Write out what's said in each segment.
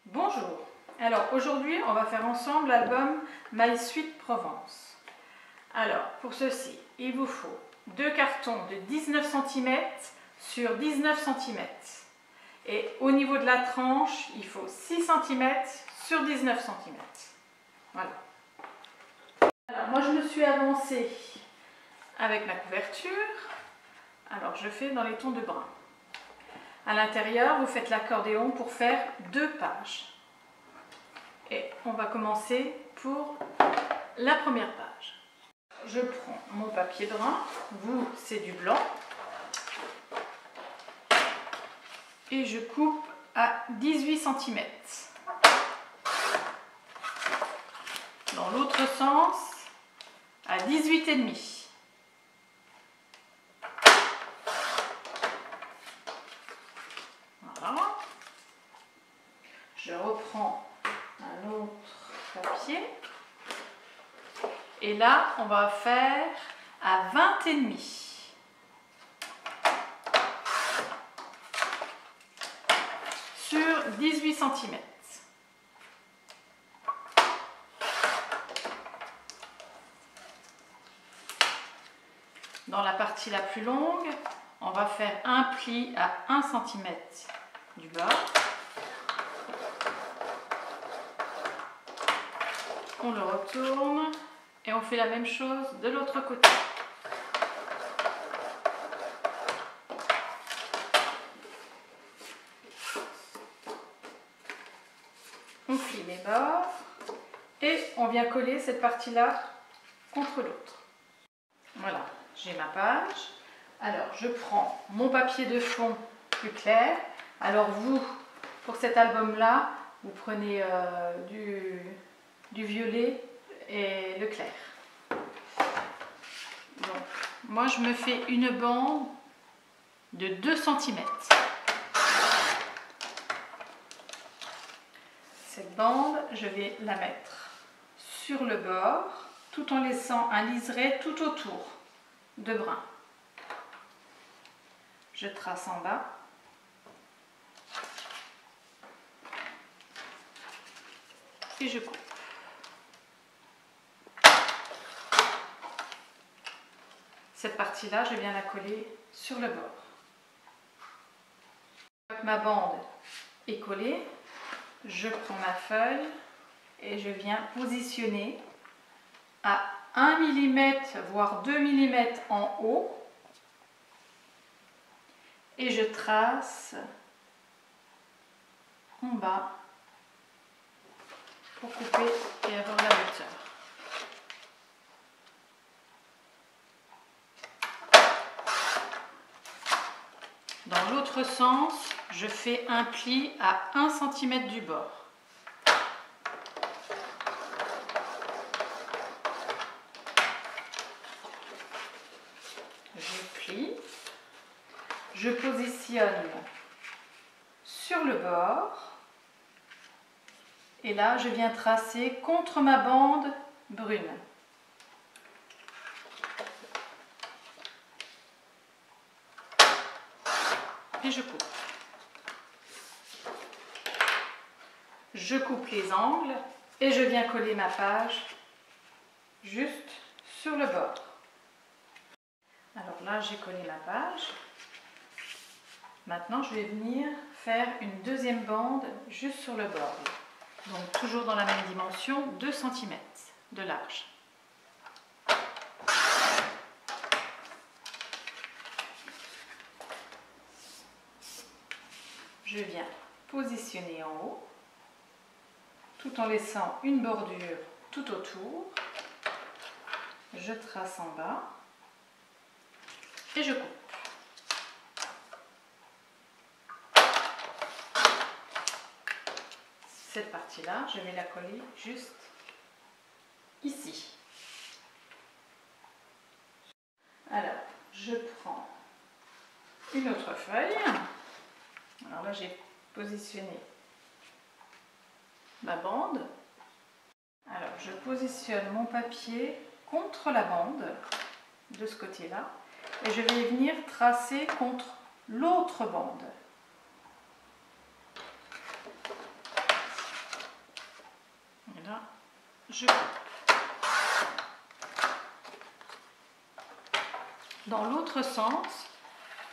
Bonjour, alors aujourd'hui on va faire ensemble l'album My Sweet Provence. Alors pour ceci, il vous faut 2 cartons de 19 cm sur 19 cm. Et au niveau de la tranche, il faut 6 cm sur 19 cm. Voilà. Alors moi je me suis avancée avec ma couverture. Alors je fais dans les tons de brun. À l'intérieur, vous faites l'accordéon pour faire 2 pages. Et on va commencer pour la première page. Je prends mon papier brun, vous c'est du blanc, et je coupe à 18 cm. Dans l'autre sens, à 18,5. Voilà. Je reprends un autre papier. Et là, on va faire à 20,5. Sur 18 cm. Dans la partie la plus longue, on va faire un pli à 1 cm du bas. On le retourne et on fait la même chose de l'autre côté. On plie les bords et on vient coller cette partie-là contre l'autre. Voilà, j'ai ma page. Alors, je prends mon papier de fond plus clair. Alors vous, pour cet album-là, vous prenez du violet et le clair. Donc, moi, je me fais une bande de 2 cm. Cette bande, je vais la mettre sur le bord, tout en laissant un liseré tout autour de brun. Je trace en bas. Et je coupe. Cette partie-là, je viens la coller sur le bord. Une fois que ma bande est collée, je prends ma feuille et je viens positionner à 1 mm voire 2 mm en haut et je trace en bas pour couper et avoir la hauteur. Dans l'autre sens, je fais un pli à 1 cm du bord. Je plie, je positionne sur le bord et là je viens tracer contre ma bande brune. Et je coupe. Je coupe les angles et je viens coller ma page juste sur le bord. Alors là, j'ai collé ma page. Maintenant, je vais venir faire une deuxième bande juste sur le bord. Donc toujours dans la même dimension, 2 cm de large. Je viens positionner en haut, tout en laissant une bordure tout autour. Je trace en bas et je coupe. Cette partie-là, je vais la coller juste ici. Alors, je prends une autre feuille. Alors là, j'ai positionné ma bande. Alors, je positionne mon papier contre la bande de ce côté-là et je vais venir tracer contre l'autre bande. Et là, je coupe. Dans l'autre sens,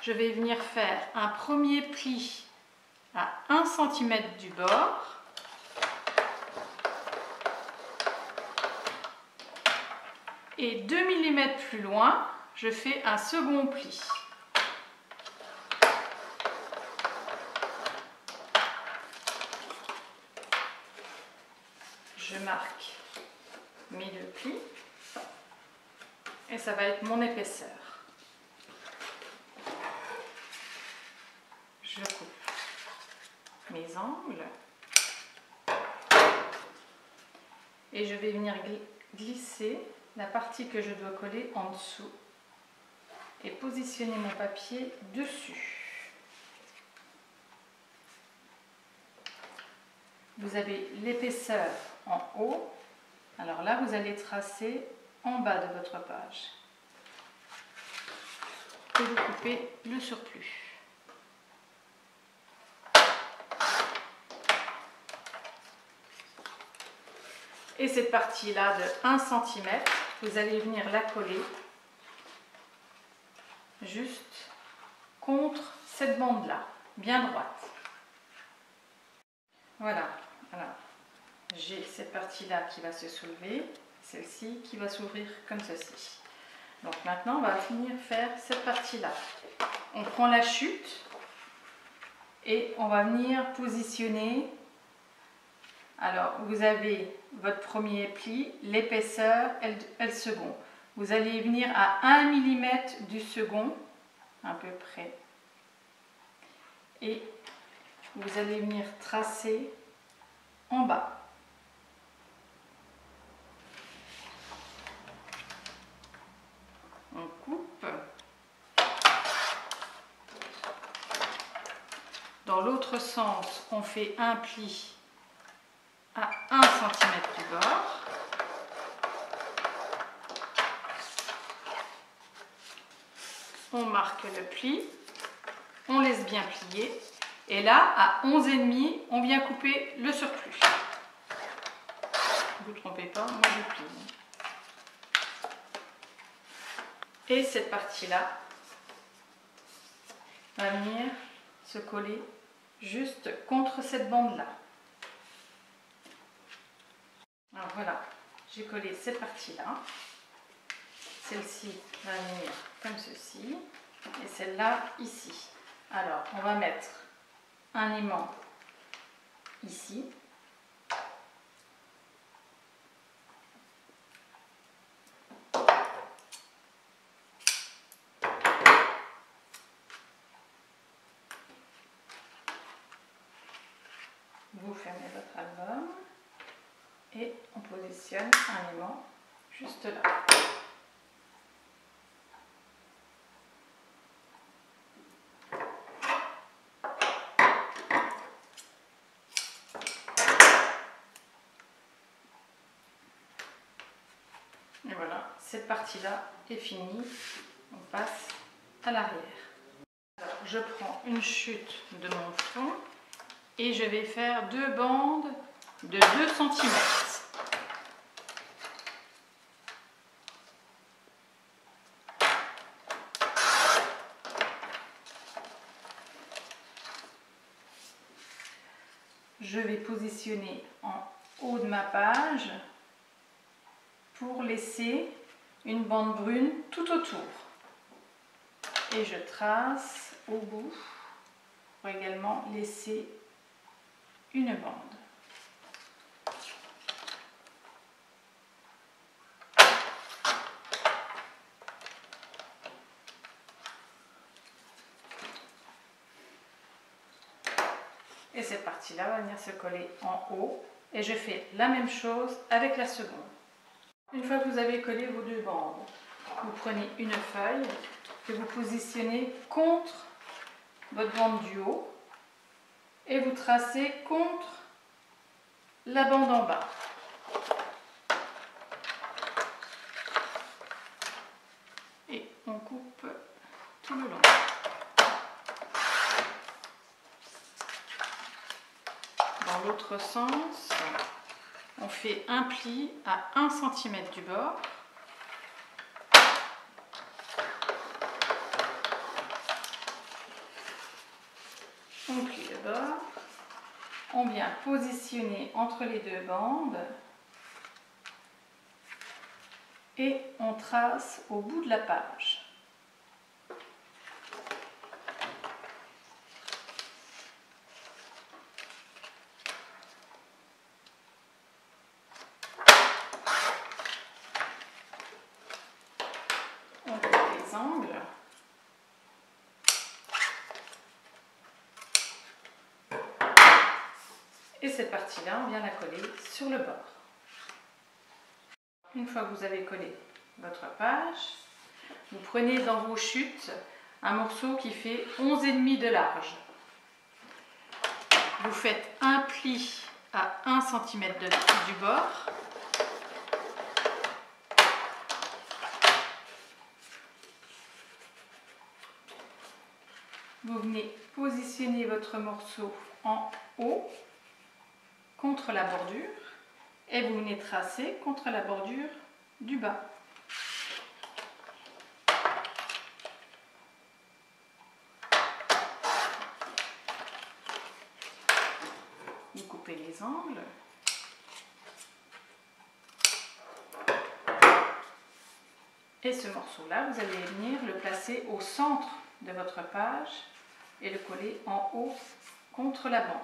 je vais venir faire un premier pli à 1 cm du bord. Et 2 mm plus loin, je fais un second pli. Je marque mes 2 plis et ça va être mon épaisseur. Je coupe mes angles et je vais venir glisser la partie que je dois coller en dessous et positionner mon papier dessus. Vous avez l'épaisseur en haut, alors là vous allez tracer en bas de votre page et vous coupez le surplus. Et cette partie-là de 1 cm, vous allez venir la coller juste contre cette bande-là, bien droite. Voilà, alors j'ai cette partie-là qui va se soulever, celle-ci qui va s'ouvrir comme ceci. Donc maintenant, on va finir faire cette partie-là. On prend la chute et on va venir positionner. Alors, vous avez votre premier pli, l'épaisseur et le second. Vous allez venir à 1 mm du second, à peu près. Et vous allez venir tracer en bas. On coupe. Dans l'autre sens, on fait un pli à 1 cm du bord. On marque le pli, on laisse bien plier et là à 11,5 on vient couper le surplus. Ne vous trompez pas, moi je plie. Et cette partie-là va venir se coller juste contre cette bande-là. Alors voilà, j'ai collé cette partie-là. Celle-ci va venir comme ceci et celle-là ici. Alors, on va mettre un aimant ici. Vous fermez votre album et on positionne un aimant juste là. Et voilà, cette partie-là est finie. On passe à l'arrière. Je prends une chute de mon fond et je vais faire 2 bandes de 2 cm. Je vais positionner en haut de ma page pour laisser une bande brune tout autour. Et je trace au bout pour également laisser une bande. Et cette partie-là va venir se coller en haut. Et je fais la même chose avec la seconde. Une fois que vous avez collé vos 2 bandes, vous prenez une feuille que vous positionnez contre votre bande du haut et vous tracez contre la bande en bas. Et on coupe tout le long. Dans l'autre sens, on fait un pli à 1 cm du bord. On plie le bord. On vient positionner entre les deux bandes. Et on trace au bout de la page. On coupe les angles. Et cette partie-là, on vient la coller sur le bord. Une fois que vous avez collé votre page, vous prenez dans vos chutes un morceau qui fait 11,5 de large. Vous faites un pli à 1 cm du bord. Vous venez positionner votre morceau en haut contre la bordure et vous venez tracer contre la bordure du bas. Vous coupez les angles. Et ce morceau-là, vous allez venir le placer au centre de votre page et le coller en haut contre la bande.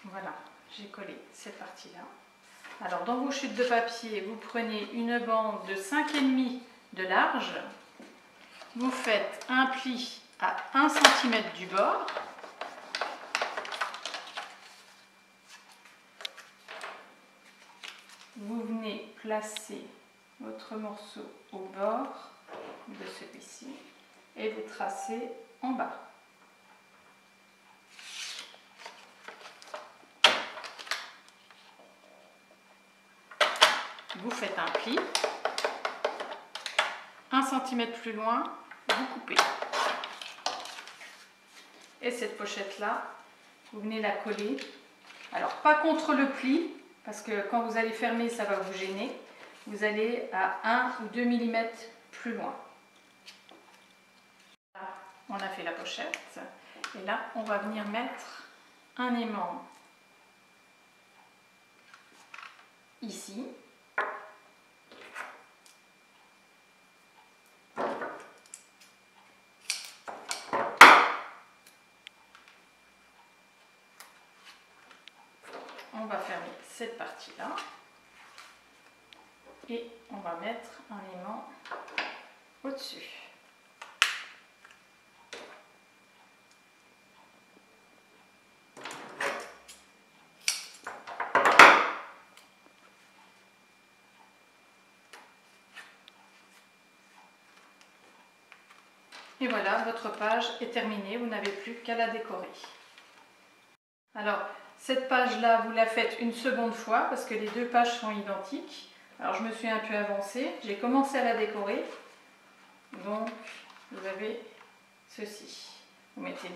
Voilà, j'ai collé cette partie-là. Alors dans vos chutes de papier, vous prenez une bande de 5,5 de large. Vous faites un pli à 1 cm du bord. Vous venez placer votre morceau au bord de celui-ci et vous tracez en bas. Vous faites un pli, 1 cm plus loin, vous coupez. Et cette pochette-là, vous venez la coller. Alors pas contre le pli, parce que quand vous allez fermer, ça va vous gêner. Vous allez à 1 ou 2 mm plus loin. Là, on a fait la pochette. Et là, on va venir mettre un aimant ici. On va fermer cette partie-là. Et on va mettre un aimant au-dessus. Et voilà, votre page est terminée, vous n'avez plus qu'à la décorer. Alors, cette page-là, vous la faites une seconde fois parce que les deux pages sont identiques. Alors je me suis un peu avancée, j'ai commencé à la décorer. Donc vous avez ceci. Vous mettez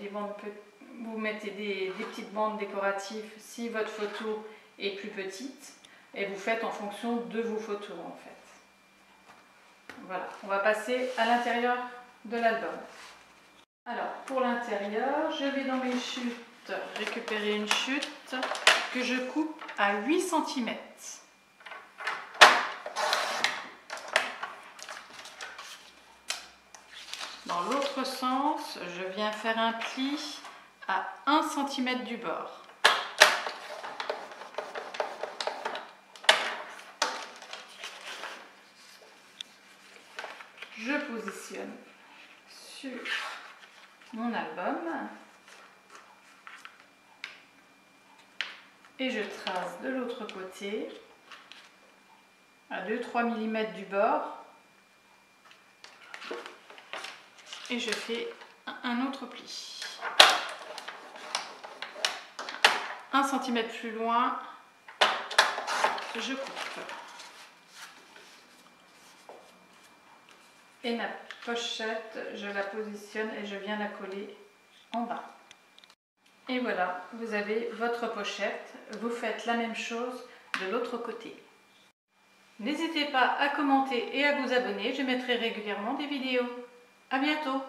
des petites bandes décoratives si votre photo est plus petite. Et vous faites en fonction de vos photos en fait. Voilà, on va passer à l'intérieur de l'album. Alors pour l'intérieur, je vais dans mes chutes récupérer une chute que je coupe à 8 cm. Dans l'autre sens, je viens faire un pli à 1 cm du bord. Je positionne sur mon album et je trace de l'autre côté à 2-3 mm du bord. Et je fais un autre pli. 1 cm plus loin, je coupe. Et pochette, je la positionne et je viens la coller en bas. Et voilà, vous avez votre pochette. Vous faites la même chose de l'autre côté. N'hésitez pas à commenter et à vous abonner, je mettrai régulièrement des vidéos. À bientôt!